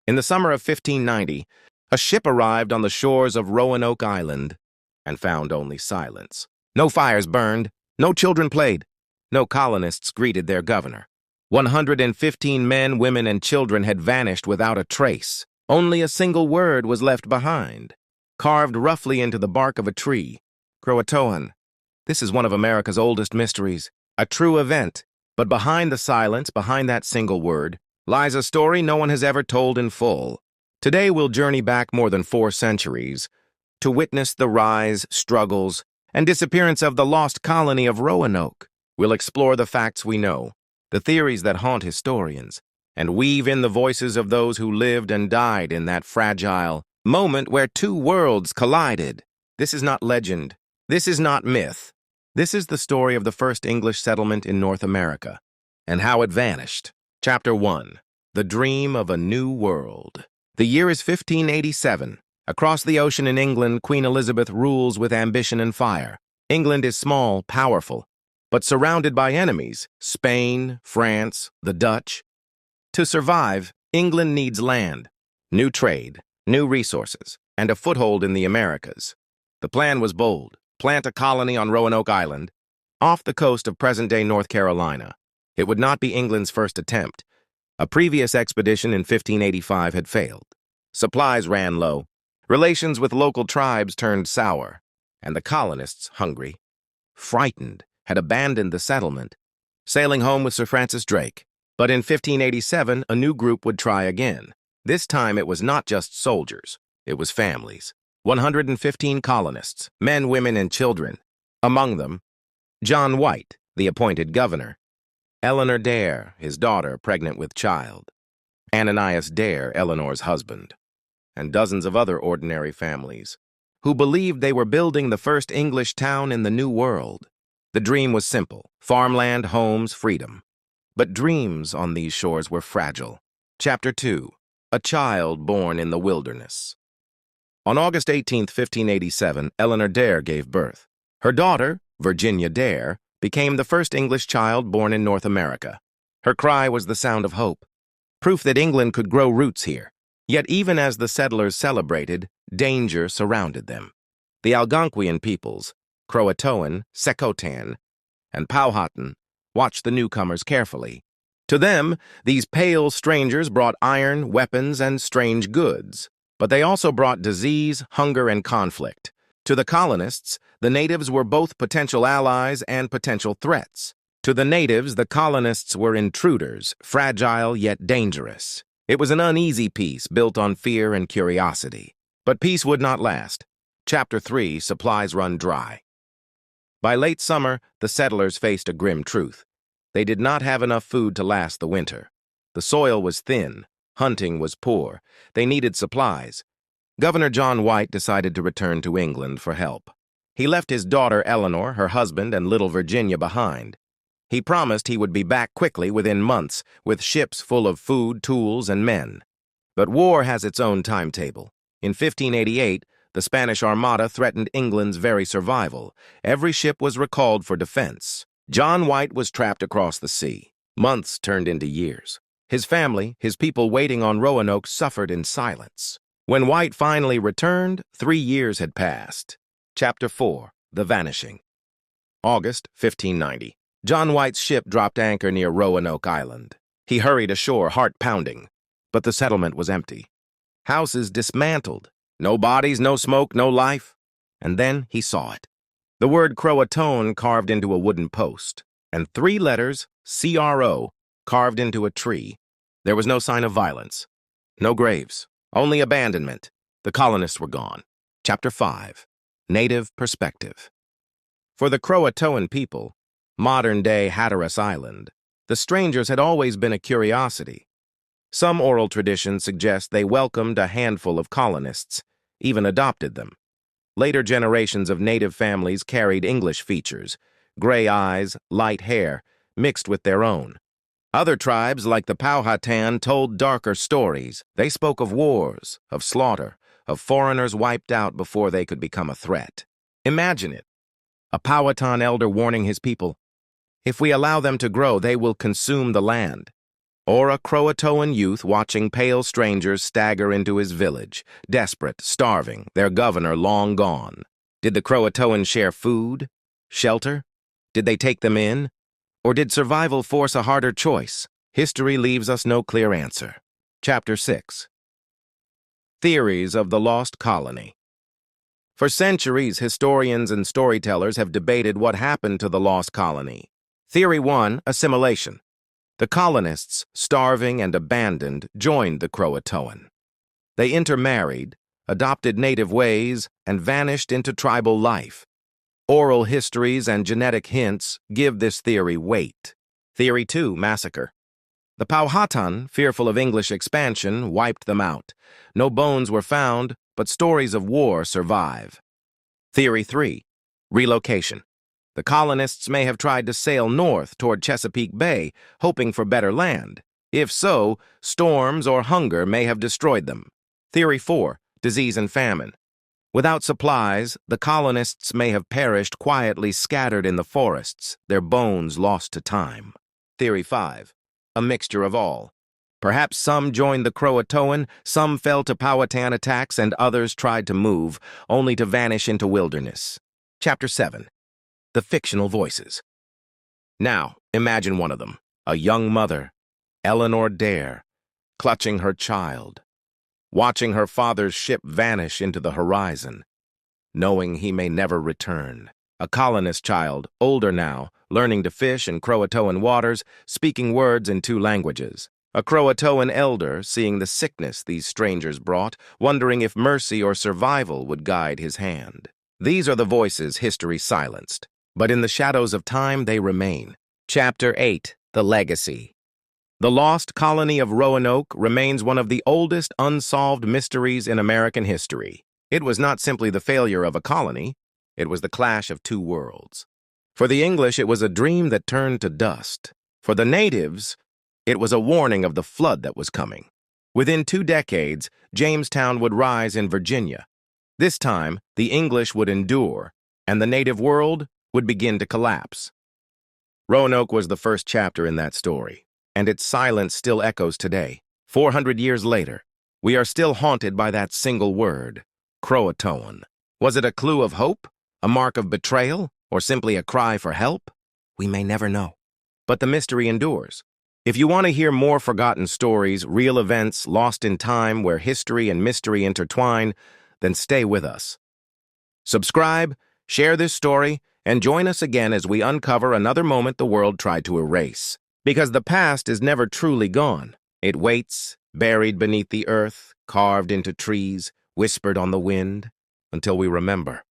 In the summer of 1590, a ship arrived on the shores of Roanoke Island and found only silence. No fires burned, no children played, no colonists greeted their governor. 115 men, women, and children had vanished without a trace. Only a single word was left behind, carved roughly into the bark of a tree. CROATOAN. This is one of America's oldest mysteries, a true event. But behind the silence, behind that single word, lies a story no one has ever told in full. Today we'll journey back more than 4 centuries to witness the rise, struggles, and disappearance of the lost colony of Roanoke. We'll explore the facts we know, the theories that haunt historians, and weave in the voices of those who lived and died in that fragile moment where 2 worlds collided. This is not legend. This is not myth. This is the story of the first English settlement in North America and how it vanished. Chapter 1. The Dream of a New World. The year is 1587. Across the ocean in England, Queen Elizabeth rules with ambition and fire. England is small, powerful, but surrounded by enemies: Spain, France, the Dutch. To survive, England needs land, new trade, new resources, and a foothold in the Americas. The plan was bold: plant a colony on Roanoke Island, off the coast of present-day North Carolina. It would not be England's first attempt. A previous expedition in 1585 had failed. Supplies ran low, relations with local tribes turned sour, and the colonists, hungry, frightened, had abandoned the settlement, sailing home with Sir Francis Drake. But in 1587, a new group would try again. This time it was not just soldiers, it was families. 115 colonists, men, women, and children. Among them, John White, the appointed governor; Eleanor Dare, his daughter, pregnant with child; Ananias Dare, Eleanor's husband; and dozens of other ordinary families who believed they were building the first English town in the New World. The dream was simple: farmland, homes, freedom. But dreams on these shores were fragile. Chapter 2. A Child Born in the Wilderness. On August 18, 1587, Eleanor Dare gave birth. Her daughter, Virginia Dare, became the first English child born in North America. Her cry was the sound of hope, proof that England could grow roots here. Yet even as the settlers celebrated, danger surrounded them. The Algonquian peoples, CROATOAN, CROATOAN, and Powhatan, watched the newcomers carefully. To them, these pale strangers brought iron, weapons, and strange goods. But they also brought disease, hunger, and conflict. To the colonists, the natives were both potential allies and potential threats. To the natives, the colonists were intruders, fragile yet dangerous. It was an uneasy peace built on fear and curiosity. But peace would not last. Chapter 3. Supplies run dry. By late summer, the settlers faced a grim truth. They did not have enough food to last the winter. The soil was thin. Hunting was poor. They needed supplies. Governor John White decided to return to England for help. He left his daughter Eleanor, her husband, and little Virginia behind. He promised he would be back quickly within months, with ships full of food, tools, and men. But war has its own timetable. In 1588, the Spanish Armada threatened England's very survival. Every ship was recalled for defense. John White was trapped across the sea. Months turned into years. His family, his people waiting on Roanoke, suffered in silence. When White finally returned, 3 years had passed. Chapter 4. The Vanishing. August 1590. John White's ship dropped anchor near Roanoke Island. He hurried ashore, heart pounding. But the settlement was empty. Houses dismantled. No bodies, no smoke, no life. And then he saw it. The word CROATOAN carved into a wooden post, and 3 letters, CRO, carved into a tree. There was no sign of violence, no graves, only abandonment. The colonists were gone. Chapter 5. Native Perspective. For the CROATOAN people, modern-day Hatteras Island, the strangers had always been a curiosity. Some oral traditions suggest they welcomed a handful of colonists, even adopted them. Later generations of native families carried English features: gray eyes, light hair, mixed with their own. Other tribes, like the Powhatan, told darker stories. They spoke of wars, of slaughter, of foreigners wiped out before they could become a threat. Imagine it. A Powhatan elder warning his people, "If we allow them to grow, they will consume the land." Or a CROATOAN youth watching pale strangers stagger into his village, desperate, starving, their governor long gone? Did the CROATOAN share food, shelter? Did they take them in? Or did survival force a harder choice? History leaves us no clear answer. Chapter 6. Theories of the Lost Colony. For centuries, historians and storytellers have debated what happened to the Lost Colony. Theory 1, assimilation. The colonists, starving and abandoned, joined the CROATOAN. They intermarried, adopted native ways, and vanished into tribal life. Oral histories and genetic hints give this theory weight. Theory 2, massacre. The Powhatan, fearful of English expansion, wiped them out. No bones were found, but stories of war survive. Theory 3, relocation. The colonists may have tried to sail north toward Chesapeake Bay, hoping for better land. If so, storms or hunger may have destroyed them. Theory 4, disease and famine. Without supplies, the colonists may have perished quietly scattered in the forests, their bones lost to time. Theory 5, a mixture of all. Perhaps some joined the CROATOAN, some fell to Powhatan attacks, and others tried to move, only to vanish into wilderness. Chapter 7. The fictional voices. Now, imagine one of them, a young mother, Eleanor Dare, clutching her child, watching her father's ship vanish into the horizon, knowing he may never return. A colonist child, older now, learning to fish in CROATOAN waters, speaking words in 2 languages. A CROATOAN elder, seeing the sickness these strangers brought, wondering if mercy or survival would guide his hand. These are the voices history silenced, but in the shadows of time they remain. Chapter 8, the legacy. The Lost Colony of Roanoke remains one of the oldest unsolved mysteries in American history. It was not simply the failure of a colony, it was the clash of 2 worlds. For the English, it was a dream that turned to dust. For the natives, it was a warning of the flood that was coming. Within 2 decades, Jamestown would rise in Virginia. This time, the English would endure, and the native world would begin to collapse. Roanoke was the first chapter in that story, and its silence still echoes today. 400 years later, we are still haunted by that single word, CROATOAN. Was it a clue of hope, a mark of betrayal, or simply a cry for help? We may never know. But the mystery endures. If you want to hear more forgotten stories, real events lost in time where history and mystery intertwine, then stay with us. Subscribe, share this story, and join us again as we uncover another moment the world tried to erase. Because the past is never truly gone. It waits, buried beneath the earth, carved into trees, whispered on the wind, until we remember.